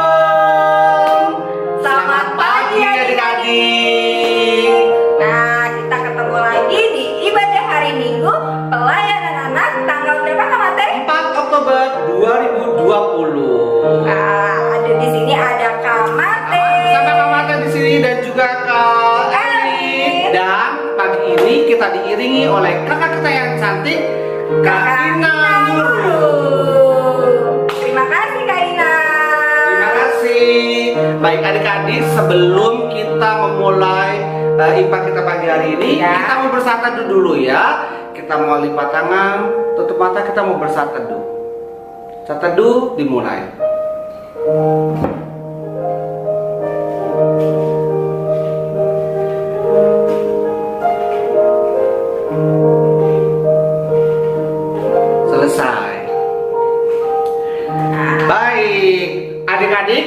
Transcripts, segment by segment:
Shalom, selamat pagi adik-adik. Nah, kita ketemu lagi di ibadah hari Minggu pelayanan anak tanggal berapa Kak Mate? 4 Oktober 2020. Nah, ada di sini ada Kak Mate. Sama Kak Mate di sini dan juga Kak Eli. Dan pagi ini kita diiringi oleh kakak kita yang cantik, Kak Ina Nurul. Terima kasih Kak Ina. Terima kasih. Baik adik-adik, sebelum kita memulai IPA kita pagi hari ini, Ya. kita mau bersatu dulu ya. Kita mau lipat tangan, tutup mata, kita mau bersatu teduh. Bersatu teduh dimulai. Selesai. Baik, adik-adik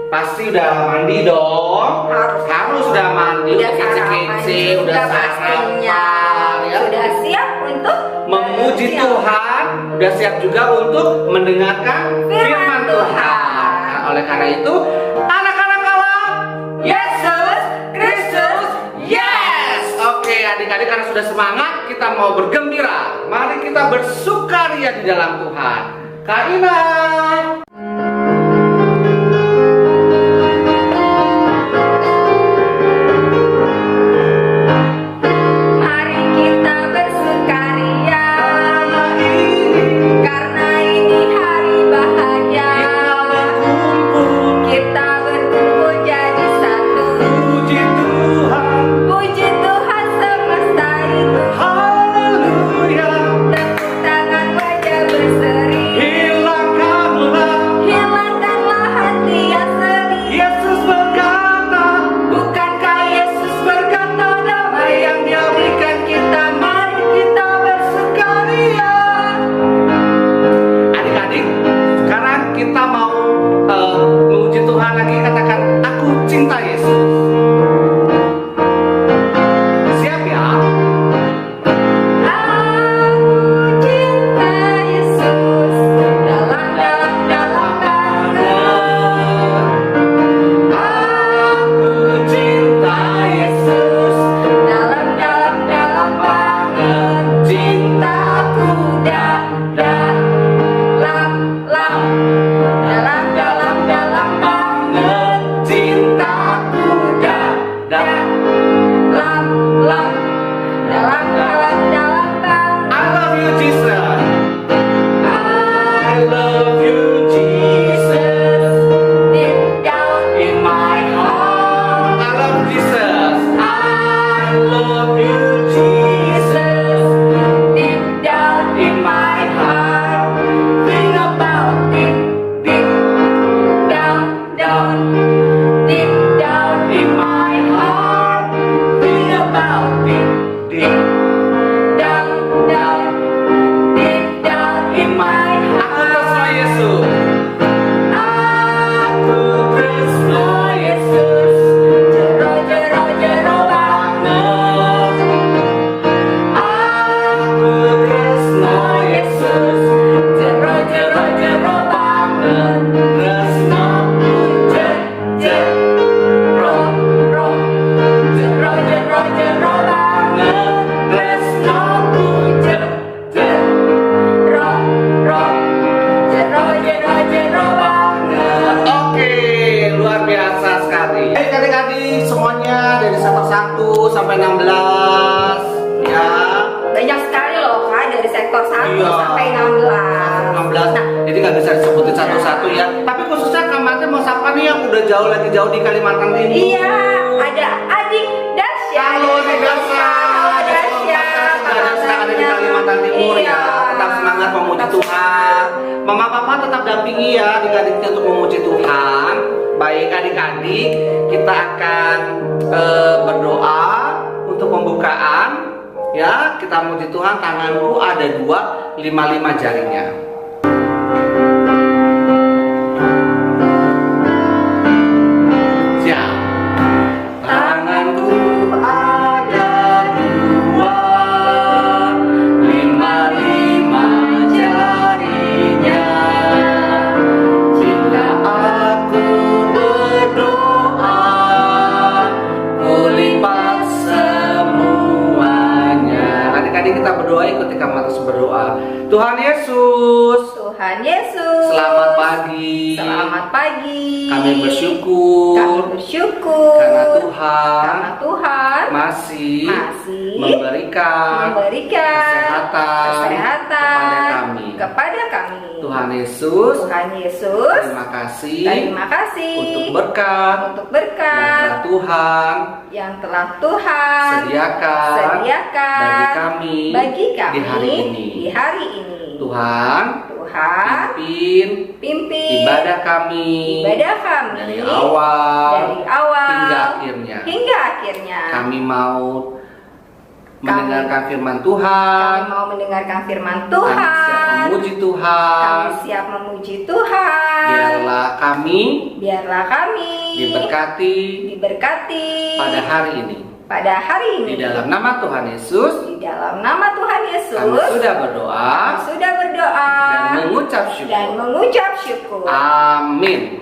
pasti udah mandi dong. Harus udah mandi, Udah kece-kece, sarapan, udah pastinya. sarapan ya. Sudah siap untuk Memuji siap. Tuhan, udah siap juga untuk mendengarkan firman Tuhan. Nah, oleh karena itu, anak-anak Allah, Yesus Kristus, yes. Oke, adik-adik karena sudah semangat, kita mau bergembira. Mari kita bersukaria di dalam Tuhan. Kak Ina. Mari kita bersukaria karena ini hari bahagia. Kita berkumpul jadi satu. Puji Tuhan, Puji Tuhan semesta itu. haleluya. Tepuk tangan wajah berseri. Hilangkanlah hati yang sedih. Yesus berkata, Bukankah Yesus berkata damai yang Dia berikan kita? Mari kita bersukaria. adik-adik, sekarang kita mau memuji Tuhan lagi, katakan, aku cinta Yesus. Siap ya? Aku cinta Yesus dalam banget. Aku cinta Yesus, Dalam banget. Cintaku dalam banget. cintaku dalam. Dalam banget. I love you Jesus. I love you Jesus. Deep down in my heart. I love Jesus. I love you Jesus. Deep down in my heart. Think about it. Deep down. Deep down in my heart. Think about it. Deep down. Deep down in my Aku terus heart. Yesus. Aku tresno Yesus. Jero banget. Aku tresno Yesus. Jero banget. Tresnoku jero banget. Tresnoku jero banget. Oke, luar biasa sekali. Baik adik-adik semuanya dari sektor 1 sampai 16 ya. Banyak sekali loh Kak, dari sektor 1 Iya. sampai 16. 16. Nah, Jadi nggak bisa disebutin satu-satu ya. Tapi khususnya Kak Mate mau sapa nih yang udah jauh di Kalimantan Timur. iya, ada Adik Dasya. Halo Adik Dasya. Halo Dasya. Saudara sedang ada di Kalimantan Timur Iya. ya. Tetap semangat memuji Tuhan. Mama papa tetap dampingi ya adik-adiknya untuk memuji Tuhan. Baik adik-adik, kita akan berdoa untuk pembukaan. Ya, kita memuji Tuhan. Tanganku ada 2, 5 jarinya. Siap. Tanganku ada 2, 5 jarinya. Cinta Selamat pagi. Kami bersyukur karena Tuhan masih memberikan kesehatan kepada kami. Tuhan Yesus, terima kasih untuk berkat yang telah Tuhan sediakan bagi kami di hari ini. Tuhan pimpin ibadah kami dari awal hingga akhirnya. Kami mau mendengarkan firman Tuhan. Kami siap memuji Tuhan. Biarlah kami diberkati pada hari ini. Di dalam nama Tuhan Yesus. Kami sudah berdoa dan mengucap syukur. Amin.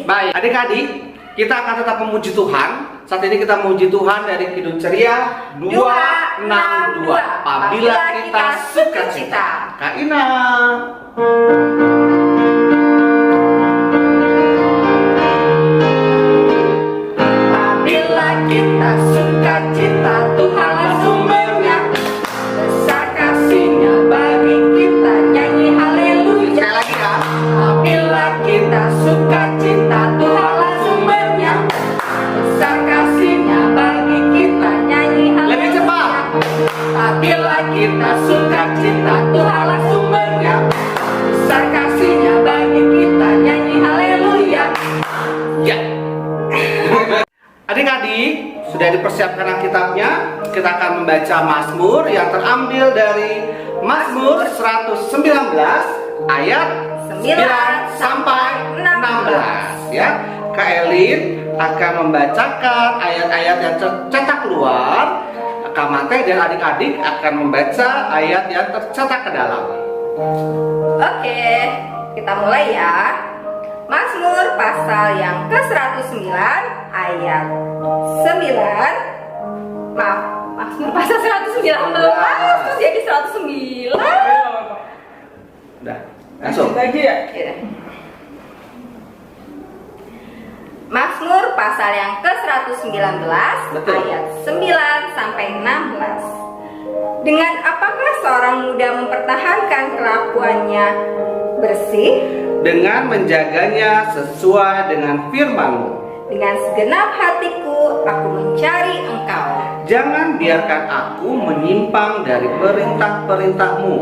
Baik, adik-adik, kita akan tetap memuji Tuhan. Saat ini kita memuji Tuhan dari Kidung Ceria 262. Apabila kita sukacita. Kak Ina. Apabila kita sukacita, Tuhanlah sumbernya. Besar kasih-Nya bagi kita, nyanyi haleluya. Sekali lagi ya. Apabila kita sukacita, Tuhanlah sumbernya. Besar kasih-Nya bagi kita, nyanyi haleluya. Lebih cepat. Apabila kita sukacita, Tuhanlah sumbernya. Besar kasih-Nya bagi kita, nyanyi haleluya. Ya. Adik-adik, sudah dipersiapkan Alkitabnya. Kita akan membaca Mazmur yang terambil dari Mazmur 119 ayat 9 sampai 16 ya. Kak Elin akan membacakan ayat-ayat yang tercetak keluar. Kak Mate dan adik-adik akan membaca ayat yang tercetak ke dalam. Oke, kita mulai ya. Mazmur pasal yang ke-109 ayat 9. Mazmur pasal 119 terus jadi 109. Udah, langsung. Mazmur pasal yang ke-119 ayat 9 sampai 16. Dengan apakah seorang muda mempertahankan kelakuannya bersih? Dengan menjaganya sesuai dengan firman-Mu. Dengan segenap hatiku aku mencari Engkau. Jangan biarkan aku menyimpang dari perintah-perintah-Mu.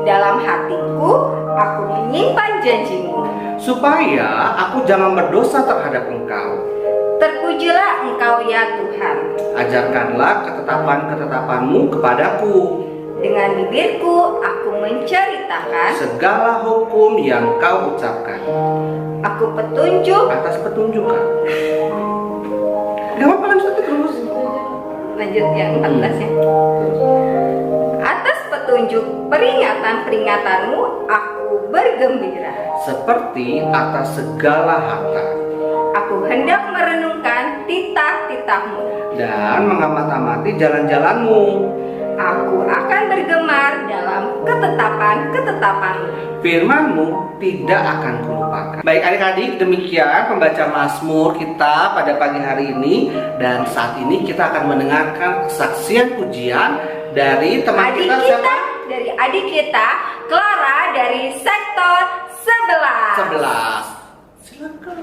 Dalam hatiku aku menyimpan janji-Mu. Supaya aku jangan berdosa terhadap Engkau. Terpujilah Engkau ya Tuhan. Ajarkanlah ketetapan-ketetapan-Mu kepadaku. Dengan bibirku aku menceritakan segala hukum yang Kau ucapkan. Aku petunjuk atas petunjukan. Gak apa-apa, lanjut terus. Lanjut yang 14 ya. Atas petunjuk peringatan-peringatanmu aku bergembira. Seperti atas segala harta. Aku hendak merenungkan titah-titah-Mu dan mengamati jalan-jalan-Mu. Aku akan bergemar dalam ketetapan-ketetapan-Mu. Firman-Mu tidak akan kulupakan. Baik adik-adik, demikian pembaca Mazmur kita pada pagi hari ini. Dan saat ini kita akan mendengarkan kesaksian pujian dari teman kita siapa? Dari adik kita, Clara dari sektor 11. Silakan.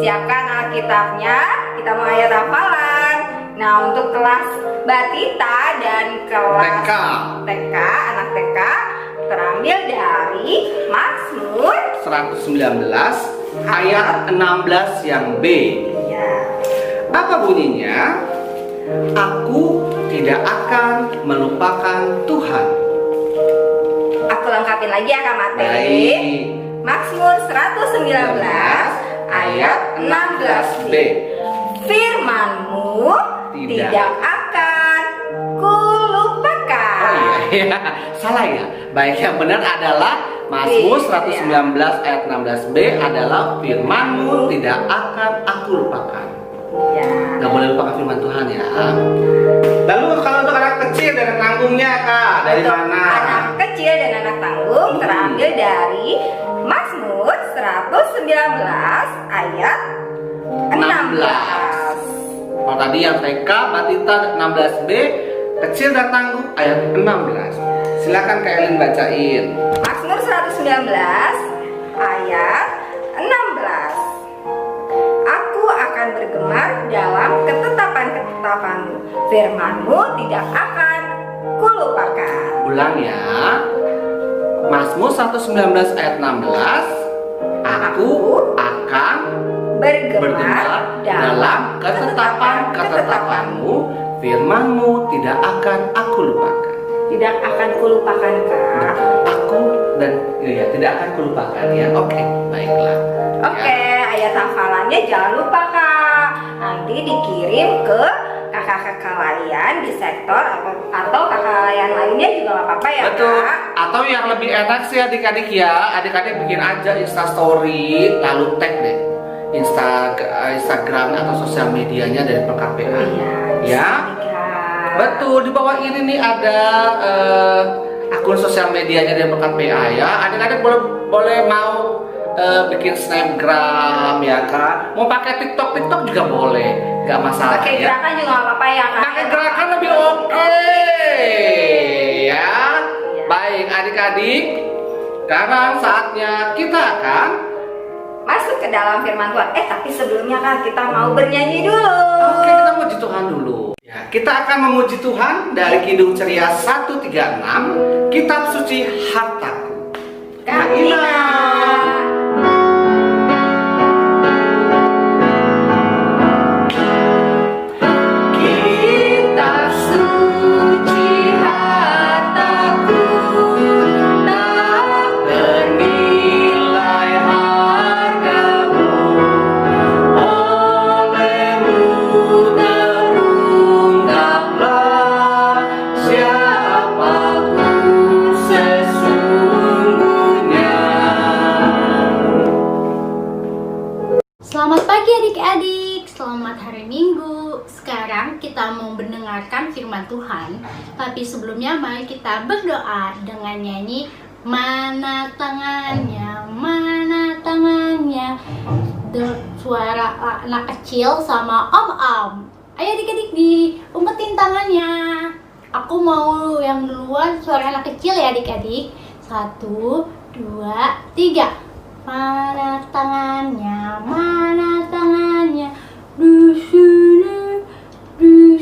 Siapkan Alkitabnya, kita mau ayat hafalan. Nah, untuk kelas Batita dan kelas TK, anak TK terambil dari Mazmur 119 ayat 16 yang B. Ya. Apa bunyinya? Aku tidak akan melupakan Tuhan. Aku lengkapin lagi ya Kak Mate. Baik. Mazmur 119 ayat 16b. Firman-Mu tidak akan kulupakan. Oh iya, salah ya. Baik, yang benar adalah Mazmur 119 ayat 16b adalah firman-Mu tidak akan aku lupakan. Ya. Gak boleh lupakan firman Tuhan ya. Lalu kalau untuk anak kecil dan tanggungnya Kak, dari Untuk mana? anak kecil dan anak tanggung terambil dari Mazmur 119 ayat 16. Kalau tadi yang TK, Batita 16B, kecil dan tangguh ayat 16. Silakan Kak Elin bacain. Mazmur 119 ayat 16. Aku akan bergemar dalam ketetapan-ketetapan-Mu. Firman-Mu tidak akan kulupakan. Ulang ya. Mazmur 119 ayat 16. Aku akan bergemar dalam ketetapan-ketetapan-Mu. Firman-Mu tidak akan aku lupakan. Tidak akan kulupakan Kak. Aku dan ya tidak akan kulupakan ya. Oke, baiklah. Oke, ayat hafalannya jangan lupa Kak. Nanti dikirim ke kakak-kakak lain di sektor atau kakak lain lainnya juga nggak apa-apa ya Betul. Kak. Atau yang lebih enak sih adik-adik ya, adik-adik bikin aja Instastory lalu tag deh Instagram atau sosial medianya dari PKPA. Iya. Ya. Kak. Betul, di bawah ini nih ada akun sosial medianya dari PKPA ya. Adik-adik boleh mau bikin snapgram ya Kak. Mau pakai TikTok juga boleh, nggak masalah Pakai ya. gerakan juga nggak apa-apa ya Kak. Pakai gerakan lebih oke ya. Baik adik-adik, sekarang saatnya kita akan masuk ke dalam firman Tuhan. Tapi sebelumnya kan kita mau bernyanyi dulu. Oke, kita memuji Tuhan dulu. Ya, kita akan memuji Tuhan dari Kidung Ceria 136, Kitab Suci Hartaku. Kamina. Kitab Suci Hartaku, tak ternilai hargamu, olehmu terungkaplah siapaku sesungguhnya. Selamat pagi adik-adik, selamat hari Minggu. Sekarang kita mau mendengarkan firman Tuhan. Tapi sebelumnya mari kita berdoa dengan nyanyi Mana tangannya, mana tangannya. Suara anak kecil sama om-om. Ayo adik-adik diumpetin tangannya. Aku mau yang duluan suara anak kecil ya adik-adik. 1, 2, 3. Mana tangannya, mana tangannya. Di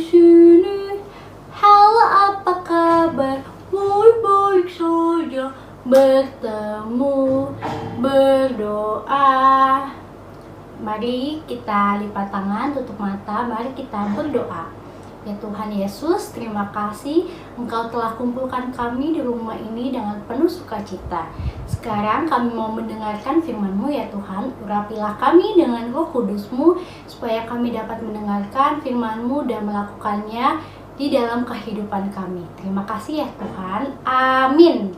sini. Halo, apa kabar? Baik-baik saja. Bertemu, berdoa. Mari kita lipat tangan, tutup mata. Mari kita berdoa. Ya Tuhan Yesus, terima kasih Engkau telah kumpulkan kami di rumah ini dengan penuh sukacita. Sekarang kami mau mendengarkan firman-Mu ya Tuhan. Urapilah kami dengan Roh Kudus-Mu supaya kami dapat mendengarkan firman-Mu dan melakukannya di dalam kehidupan kami. Terima kasih ya Tuhan. Amin.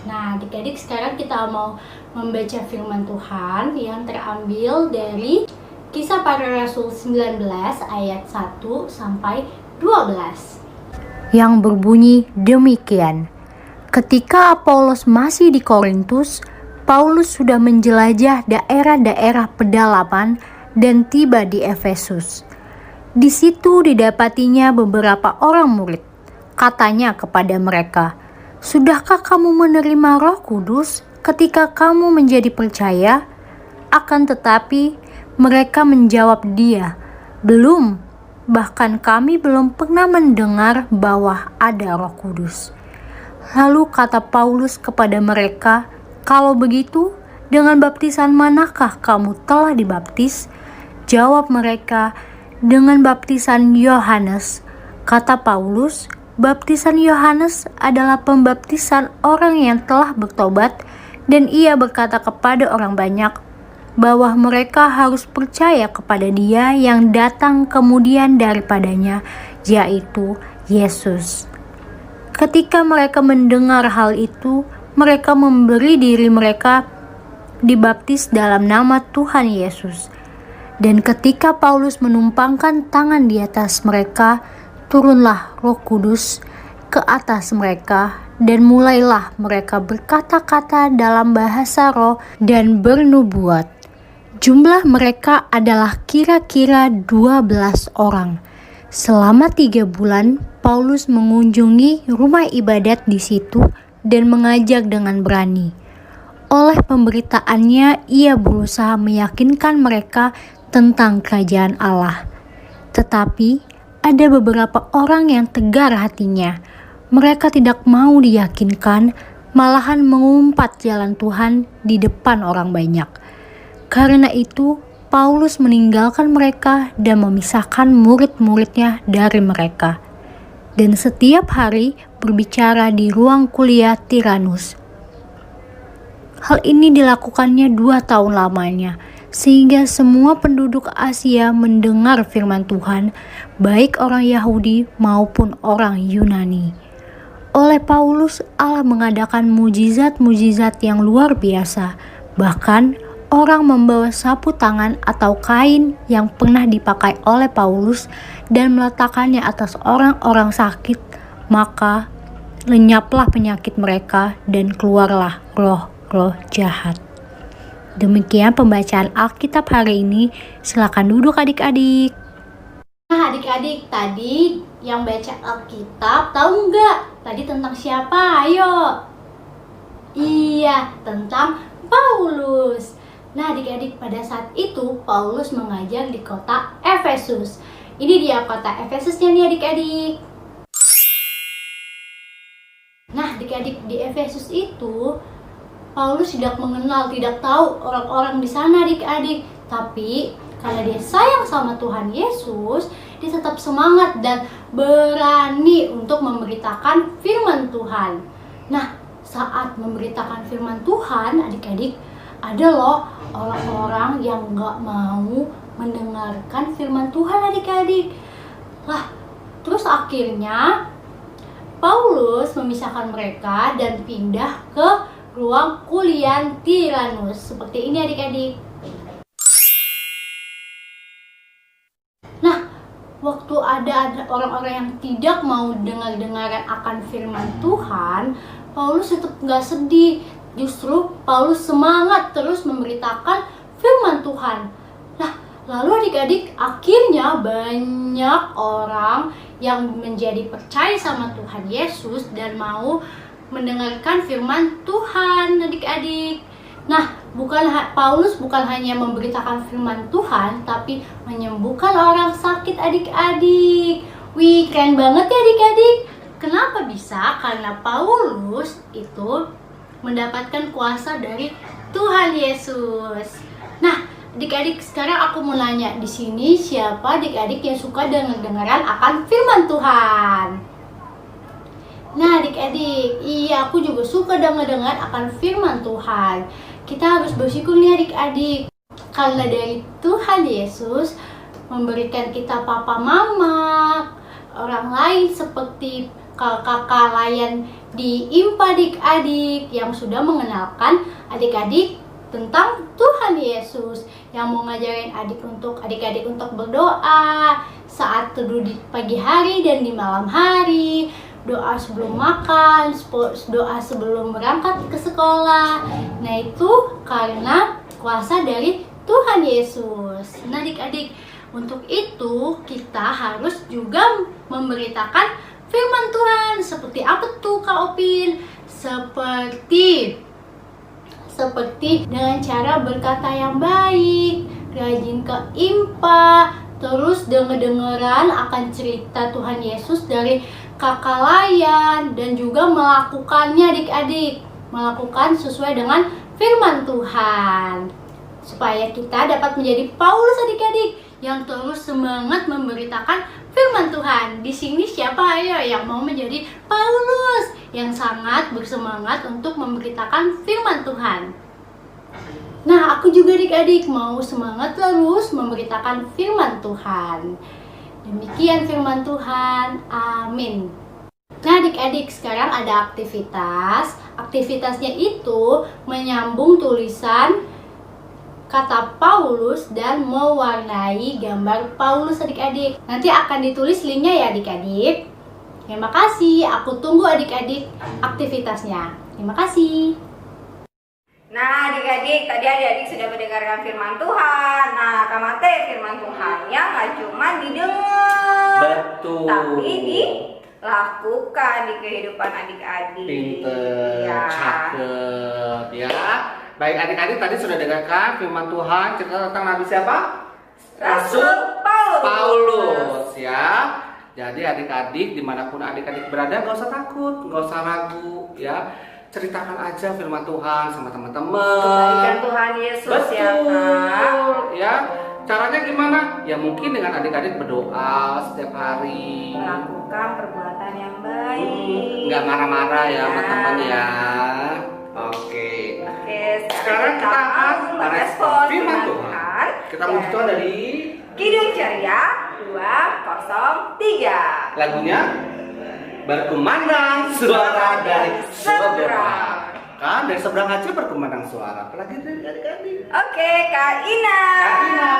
Nah adik-adik, sekarang kita mau membaca firman Tuhan yang terambil dari Kisah Para Rasul 19 ayat 1 sampai 12. Yang berbunyi demikian. Ketika Apolos masih di Korintus, Paulus sudah menjelajah daerah-daerah pedalaman dan tiba di Efesus. Di situ didapatinya beberapa orang murid. Katanya kepada mereka, "Sudahkah kamu menerima Roh Kudus ketika kamu menjadi percaya?" Akan tetapi mereka menjawab dia, "Belum, bahkan kami belum pernah mendengar bahwa ada Roh Kudus." Lalu kata Paulus kepada mereka, "Kalau begitu, dengan baptisan manakah kamu telah dibaptis?" Jawab mereka, "Dengan baptisan Yohanes." Kata Paulus, "Baptisan Yohanes adalah pembaptisan orang yang telah bertobat, dan ia berkata kepada orang banyak bahwa mereka harus percaya kepada Dia yang datang kemudian daripadanya, yaitu Yesus." Ketika mereka mendengar hal itu, mereka memberi diri mereka dibaptis dalam nama Tuhan Yesus. Dan ketika Paulus menumpangkan tangan di atas mereka, turunlah Roh Kudus ke atas mereka, dan mulailah mereka berkata-kata dalam bahasa roh dan bernubuat. Jumlah mereka adalah kira-kira 12 orang. Selama 3 bulan, Paulus mengunjungi rumah ibadat di situ dan mengajak dengan berani. Oleh pemberitaannya, ia berusaha meyakinkan mereka tentang kerajaan Allah. Tetapi ada beberapa orang yang tegar hatinya. Mereka tidak mau diyakinkan, malahan mengumpat jalan Tuhan di depan orang banyak. Karena itu, Paulus meninggalkan mereka dan memisahkan murid-muridnya dari mereka. Dan setiap hari berbicara di ruang kuliah Tiranus. Hal ini dilakukannya 2 tahun lamanya, sehingga semua penduduk Asia mendengar firman Tuhan, baik orang Yahudi maupun orang Yunani. Oleh Paulus, Allah mengadakan mujizat-mujizat yang luar biasa. Bahkan orang membawa sapu tangan atau kain yang pernah dipakai oleh Paulus dan meletakkannya atas orang-orang sakit, maka lenyaplah penyakit mereka dan keluarlah roh-roh jahat. Demikian pembacaan Alkitab hari ini. Silakan duduk adik-adik. Nah adik-adik, tadi yang baca Alkitab tahu nggak? Tadi tentang siapa? Ayo. Iya, tentang Paulus. Nah adik-adik, pada saat itu Paulus mengajar di kota Efesus. Ini dia kota Efesusnya nih adik-adik. Nah adik-adik, di Efesus itu Paulus tidak mengenal, tidak tahu orang-orang di sana adik-adik. Tapi karena dia sayang sama Tuhan Yesus, dia tetap semangat dan berani untuk memberitakan firman Tuhan. Nah saat memberitakan firman Tuhan adik-adik, ada loh orang-orang yang gak mau mendengarkan firman Tuhan adik-adik. Lah, terus akhirnya Paulus memisahkan mereka dan pindah ke ruang kuliah Tiranus. Seperti ini adik-adik. Nah, waktu ada orang-orang yang tidak mau dengar-dengaran akan firman Tuhan, Paulus tetap gak sedih. Justru Paulus semangat terus memberitakan firman Tuhan. Nah, lalu adik-adik, akhirnya banyak orang yang menjadi percaya sama Tuhan Yesus dan mau mendengarkan firman Tuhan adik-adik. Nah, Paulus bukan hanya memberitakan firman Tuhan, tapi menyembuhkan orang sakit adik-adik. Wih, keren banget ya adik-adik. Kenapa bisa? Karena Paulus itu mendapatkan kuasa dari Tuhan Yesus. Nah, adik-adik, sekarang aku mau nanya di sini, siapa adik-adik yang suka dengar-dengaran akan firman Tuhan? Nah, adik-adik, iya, aku juga suka dengar-dengar akan firman Tuhan. Kita harus bersyukur nih adik-adik, karena dari Tuhan Yesus memberikan kita papa mama, orang lain seperti kakak layan di IMPA adik-adik yang sudah mengenalkan adik-adik tentang Tuhan Yesus, yang mau ngajarin adik-adik untuk berdoa saat teduh di pagi hari dan di malam hari, doa sebelum makan, doa sebelum berangkat ke sekolah. Nah itu karena kuasa dari Tuhan Yesus. Nah adik-adik, untuk itu kita harus juga memberitakan firman Tuhan. Seperti apa tuh Kak Opin? Seperti seperti dengan cara berkata yang baik, rajin ke IMPA, terus denger-dengeran akan cerita Tuhan Yesus dari kakak layan, dan juga melakukannya adik-adik, melakukan sesuai dengan firman Tuhan, supaya kita dapat menjadi Paulus adik-adik yang terus semangat memberitakan firman Tuhan. Di sini siapa ayo yang mau menjadi Paulus yang sangat bersemangat untuk memberitakan firman Tuhan? Nah, aku juga adik-adik mau semangat terus memberitakan firman Tuhan. Demikian firman Tuhan. Amin. Nah, adik-adik, sekarang ada aktivitas. Aktivitasnya itu menyambung tulisan kata Paulus dan mewarnai gambar Paulus adik-adik. Nanti akan ditulis linknya ya adik-adik. Terima kasih, aku tunggu adik-adik aktivitasnya. Terima kasih. Nah adik-adik, tadi adik-adik sudah mendengarkan firman Tuhan. Nah Kamate, firman Tuhannya nggak cuma didengar, Betul. tapi dilakukan di kehidupan adik-adik. Pinter, Ya. cakep ya. Baik adik-adik, tadi sudah dengarkan firman Tuhan cerita tentang Nabi siapa? Rasul Paulus ya. Jadi adik-adik dimanapun adik-adik berada gak usah takut, gak usah ragu ya. Ceritakan aja firman Tuhan sama teman-teman. Kebaikan Tuhan Yesus ya kan. Ya. Caranya gimana? Ya mungkin dengan adik-adik berdoa setiap hari. Melakukan perbuatan yang baik. Nggak marah-marah ya sama Ya. teman ya. Oke. Oke, Sekarang kita akan merespon firman Tuhan. Kita melanjutkan dari Kidung Ceria 203. lagunya Berkumandang Suara dari Seberang. Kan dari seberang aja berkumandang suara. Apalagi dari adik-adik. Oke, Kak Ina. Kak Ina.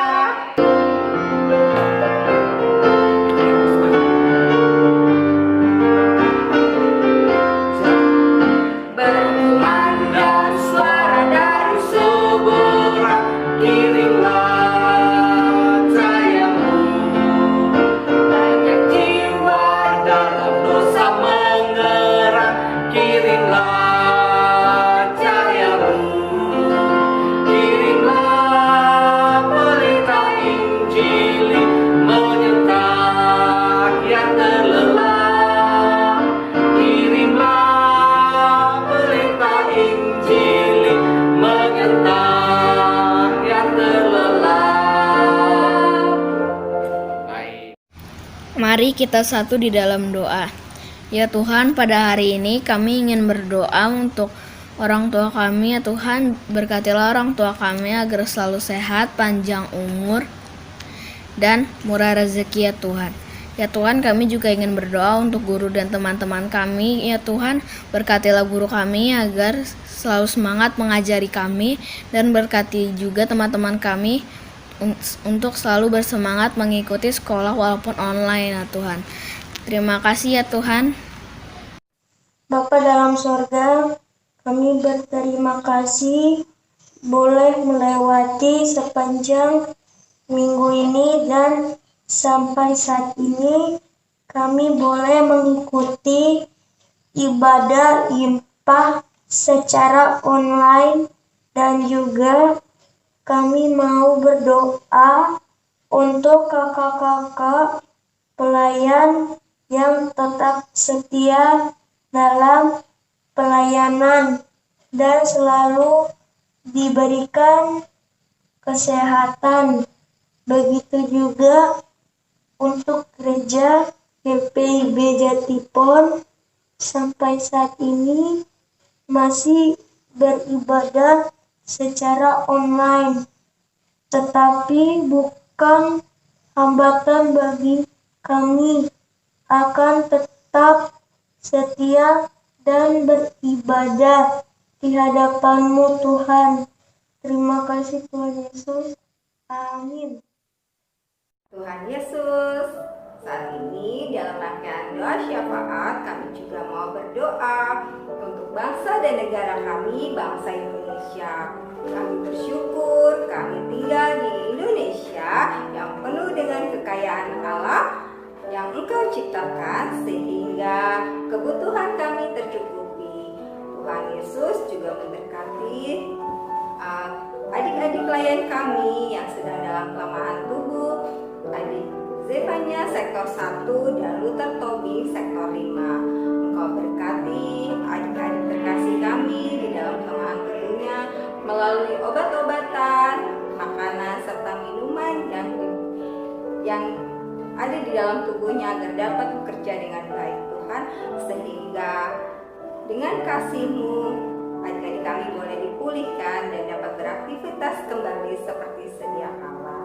Berkumandang suara dari seberang, kirimlah cahayamu. Banyak jiwa dalam dosa mengerang, kirimlah cahayamu. Kirimlah pelita Injili menyentak yang terlelap. Kirimlah pelita Injili menyentak yang terlelap. Baik. Mari kita satu di dalam doa. Ya Tuhan, pada hari ini kami ingin berdoa untuk orang tua kami. Ya Tuhan, berkatilah orang tua kami agar selalu sehat, panjang umur, dan murah rezeki ya Tuhan. Ya Tuhan, kami juga ingin berdoa untuk guru dan teman-teman kami. Ya Tuhan, berkatilah guru kami agar selalu semangat mengajari kami, dan berkati juga teman-teman kami untuk selalu bersemangat mengikuti sekolah walaupun online ya Tuhan. Terima kasih ya Tuhan. Bapa dalam sorga, kami berterima kasih boleh melewati sepanjang minggu ini, dan sampai saat ini kami boleh mengikuti ibadah IMPA secara online, dan juga kami mau berdoa untuk kakak-kakak pelayan yang tetap setia dalam pelayanan dan selalu diberikan kesehatan. Begitu juga untuk gereja GPIB Jatipon sampai saat ini masih beribadah secara online, tetapi bukan hambatan bagi kami akan tetap setia dan beribadah di hadapan-Mu Tuhan. Terima kasih Tuhan Yesus. Amin. Tuhan Yesus, saat ini dalam rangkaian doa syafaat kami juga mau berdoa untuk bangsa dan negara kami, bangsa Indonesia. Kami bersyukur kami tinggal di Indonesia yang penuh dengan kekayaan Allah yang Engkau ciptakan, sehingga kebutuhan kami tercukupi. Tuhan Yesus juga memberkati adik-adik klien kami yang sedang dalam kelemahan tubuh, adik Zevanya sektor 1 dan Luther Tobing sektor 5. Engkau berkati adik-adik terkasih kami di dalam kelemahan tubuhnya melalui obat-obatan, makanan serta minuman yang ada di dalam tubuhnya agar dapat bekerja dengan baik Tuhan, sehingga dengan kasih-Mu adik-adik kami boleh dipulihkan dan dapat beraktivitas kembali seperti sedia kala.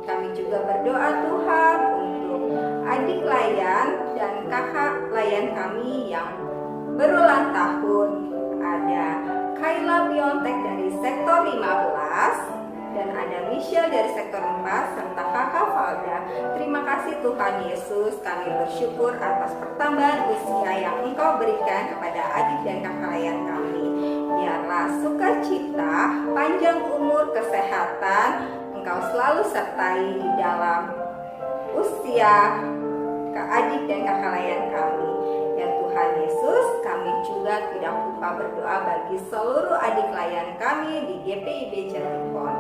Kami juga berdoa Tuhan untuk adik layan dan kakak layan kami yang berulang tahun. Ada Kayla Biontek dari sektor 15 dan ada Michelle dari sektor 4 serta kakak Valda. Terima kasih Tuhan Yesus, kami bersyukur atas pertambahan usia yang Engkau berikan kepada adik dan kakak layan kami. Biarlah sukacita, panjang umur, kesehatan Engkau selalu sertai di dalam usia ke adik dan kakak layan kami. Ya Tuhan Yesus, kami juga tidak lupa berdoa bagi seluruh adik layan kami di GPIB Jatikon.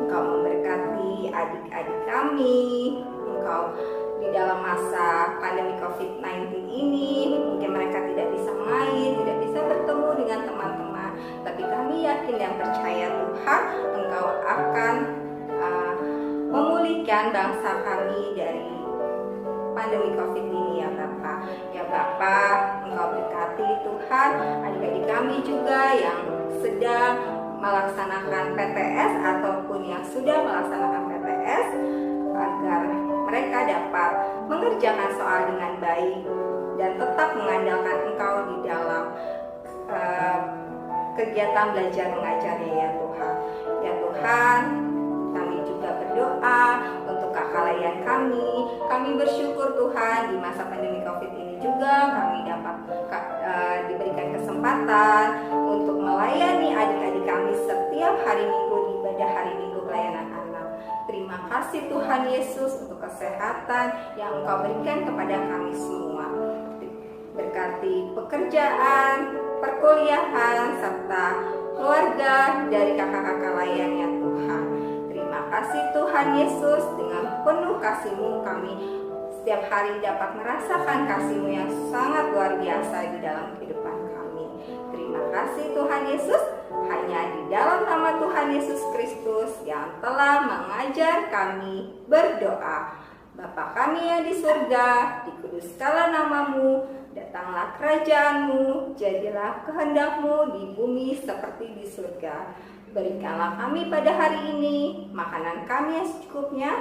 Engkau memberkati adik-adik kami. Engkau di dalam masa pandemi COVID-19 ini, mungkin mereka tidak bisa main, tidak bisa bertemu dengan teman-teman. Tapi kami yakin dan percaya Tuhan, Engkau akan memulihkan bangsa kami dari pandemi COVID ini ya Bapak. Ya Bapak, Engkau berkati Tuhan adik-adik kami juga yang sedang melaksanakan PTS ataupun yang sudah melaksanakan PTS, agar mereka dapat mengerjakan soal dengan baik dan tetap mengandalkan Engkau di dalam kegiatan belajar mengajarnya ya Tuhan. Ya Tuhan, kami juga berdoa untuk kakak layan kami. Kami bersyukur Tuhan di masa pandemi COVID ini juga kami dapat diberikan kesempatan untuk melayani adik-adik kami setiap hari Minggu di ibadah hari Minggu pelayanan anak. Terima kasih Tuhan Yesus untuk kesehatan yang Engkau berikan kepada kami semua. Berkati pekerjaan, perkuliahan, serta keluarga dari kakak-kakak layannya Tuhan. Terima kasih Tuhan Yesus, dengan penuh kasih-Mu kami setiap hari dapat merasakan kasih-Mu yang sangat luar biasa di dalam kehidupan kami. Terima kasih Tuhan Yesus, hanya di dalam nama Tuhan Yesus Kristus yang telah mengajar kami berdoa. Bapa kami yang di surga, dikuduskanlah nama-Mu, datanglah kerajaan-Mu, jadilah kehendak-Mu di bumi seperti di surga. Berikanlah kami pada hari ini makanan kami yang secukupnya,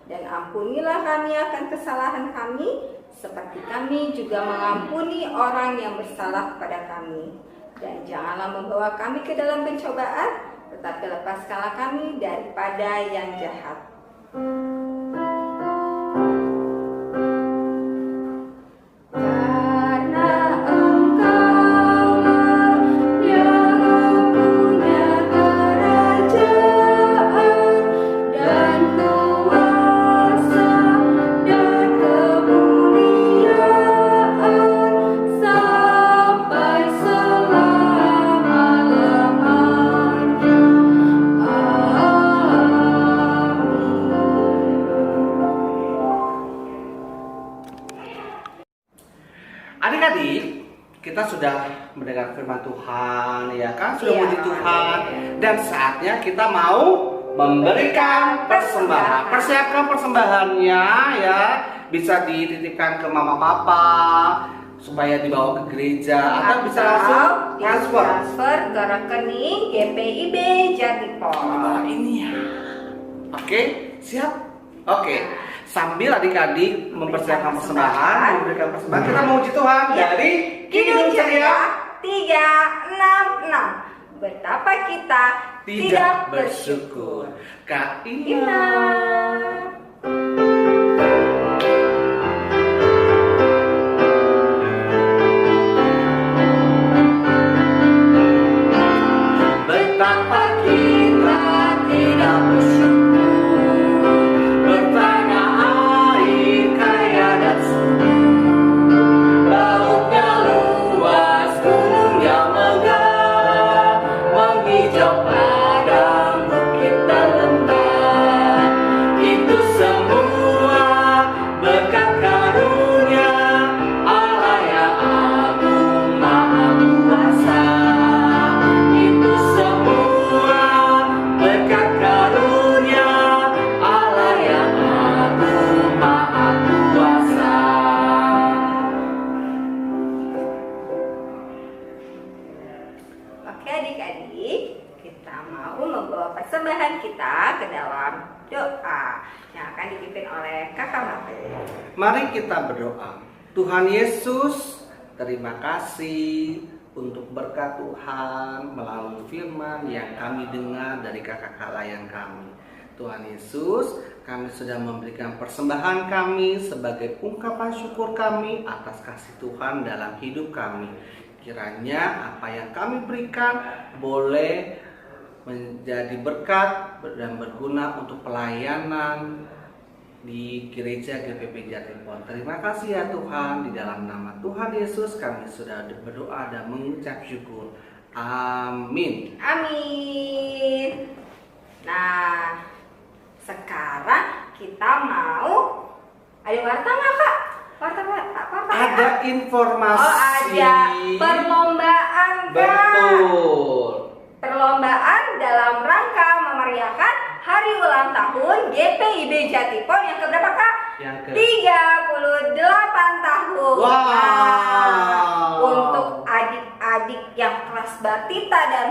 dan ampunilah kami akan kesalahan kami, seperti kami juga mengampuni orang yang bersalah kepada kami. Dan janganlah membawa kami ke dalam pencobaan, tetapi lepaskanlah kami daripada yang jahat. Adik-adik, kita sudah mendengar firman Tuhan, ya kan? Sudah Iya. puji Tuhan. Dan saatnya kita mau memberikan persembahan. Persiapkan persembahannya ya. Bisa dititipkan ke mama papa supaya dibawa ke gereja, atau bisa langsung transfer ke rekening GPIB Jatikon. bawah ini ya. Oke, siap? Oke. Sambil adik-adik mempersiapkan persembahan, memberikan persembahan, kita memuji Tuhan dari Kidung Ceria 366. Betapa kita tidak bersyukur. Kak Ina. Ina. Betapa kita tidak bersyukur, bertanah air kaya dan subur, lautnya luas, gunungnya megah, menghijau pada dipimpin oleh Kakak Mate. Mari kita berdoa. Tuhan Yesus, terima kasih untuk berkat Tuhan melalui firman yang kami dengar dari kakak-kakak layan kami. Tuhan Yesus, kami sudah memberikan persembahan kami sebagai ungkapan syukur kami atas kasih Tuhan dalam hidup kami. Kiranya apa yang kami berikan boleh menjadi berkat dan berguna untuk pelayanan di gereja GPP Jatipon. Terima kasih ya Tuhan, di dalam nama Tuhan Yesus kami sudah berdoa dan mengucap syukur. Amin. Amin. Nah, sekarang kita mau ada warta nggak Kak? Warta apa? Ada informasi. Oh, ada perlombaan Kak. Betul. Perlombaan dalam rangka memeriahkan hari ulang tahun GPIB Jatipon yang keberapa Kak? Yang ke 38 tahun. Wow. Nah, untuk adik-adik yang kelas Batita dan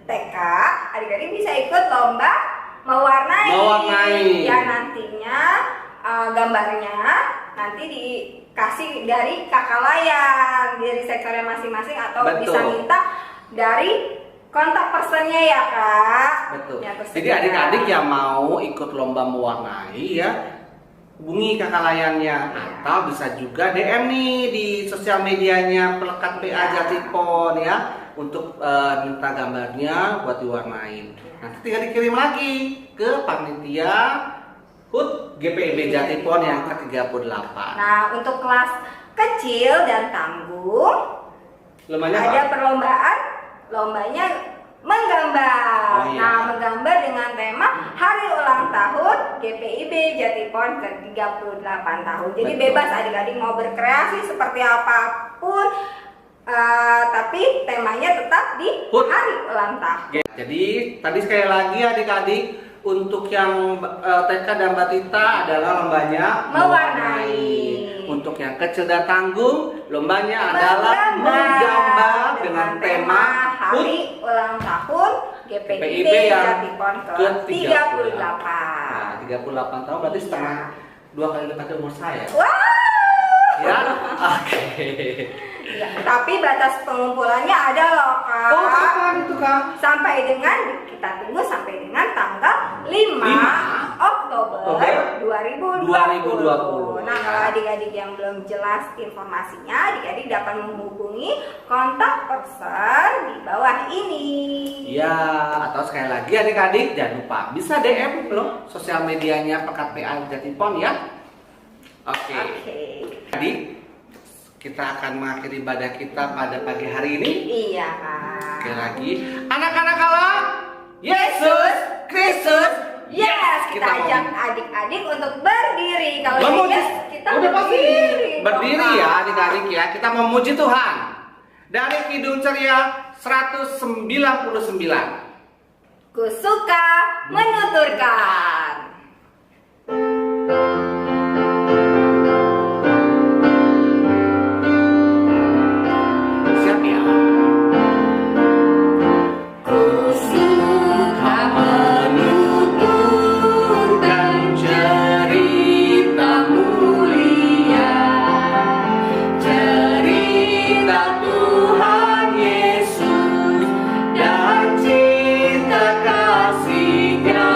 TK, adik-adik bisa ikut lomba mewarnai. Ya nantinya gambarnya nanti dikasih dari kakak layan dari sektornya masing-masing atau Betul. bisa minta dari kontak personnya ya Kak. Betul. Ya, Jadi adik-adik yang mau ikut lomba mewarnai ya, hubungi kakak layannya atau bisa juga DM nih di sosial medianya Pelekat PA Jatipon ya untuk minta gambarnya buat diwarnain. Nanti tinggal dikirim lagi ke panitia HUT GPIB Jatipon yang ke-38. Nah, untuk kelas kecil dan tanggung Lombanya ada apa? perlombaan, lombanya menggambar. Oh, iya. Nah, menggambar dengan tema Hari Ulang Tahun GPIB Jatipon ke-38 tahun. Jadi Betul. bebas adik-adik mau berkreasi seperti apapun, tapi temanya tetap di HUT. Hari Ulang Tahun. Jadi tadi sekali lagi adik-adik, untuk yang TK dan Batita adalah lombanya Mewarnai. Untuk yang kecil dan tanggung, lombanya adalah menggambar dengan tema HUT Hari Ulang Tahun GPIB GPIB yang Jatipon ke-38. Nah, 38 tahun berarti setengah 2 kali lipat umur saya. Wah. Ya, oke. Ya, tapi batas pengumpulannya ada loh Kak. Oh, kapan itu Kak? Sampai dengan kita tunggu sampai dengan tanggal 5 Oktober 2020. Nah, kalau adik-adik yang belum jelas informasinya, adik-adik dapat menghubungi kontak person di bawah ini. Ya, atau sekali lagi adik-adik jangan lupa bisa DM loh sosial medianya Pelekat PA Jatipon ya. Oke. Jadi kita akan mengakhiri ibadah kita pada pagi hari ini. Iya Kak. Sekali lagi, anak-anak Allah, Yesus Kristus, Yes, kita mau ajak adik-adik untuk berdiri. Kalau memuji. yes, kita Udah pasti berdiri Bapak. ya adik-adik ya. Kita memuji Tuhan. Dari Kidung Ceria 199. Ku suka menuturkan. Siap ya? Ku suka menuturkan cerita mulia, cerita Tuhan Yesus dan cinta kasih-Nya.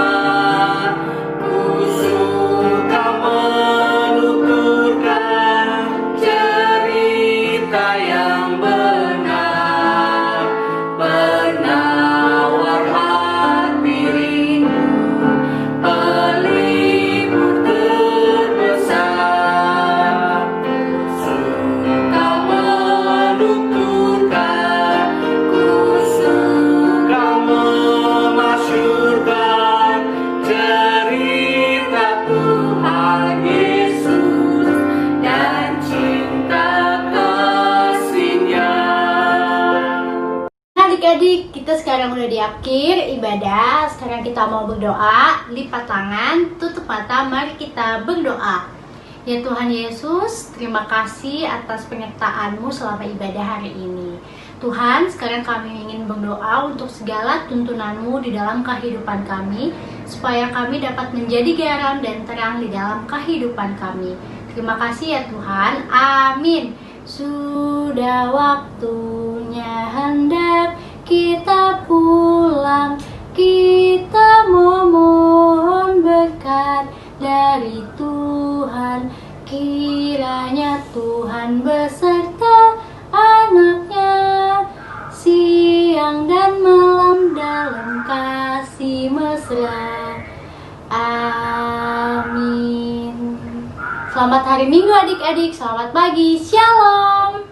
Ku suka menuturkan cerita yang benar, penawar hati rindu, pelipur terbesar. Suka menuturkan, ku suka memasyurkan cerita Tuhan Yesus dan cinta kasih-Nya. Adik-adik, kita sekarang udah di akhir ibadah. Sekarang kita mau berdoa. Lipat tangan, tutup mata, mari kita berdoa. Ya Tuhan Yesus, terima kasih atas penyertaan-Mu selama ibadah hari ini. Tuhan, sekarang kami ingin berdoa untuk segala tuntunan-Mu di dalam kehidupan kami. supaya kami dapat menjadi garam dan terang di dalam kehidupan kami. Terima kasih ya Tuhan. Amin. Sudah waktunya hendak kita pulang, kita memohon berkat dari Tuhan. Kiranya Tuhan beserta anaknya siang dan malam dalam kasih mesra. Amin. Selamat hari Minggu adik-adik, selamat pagi, shalom.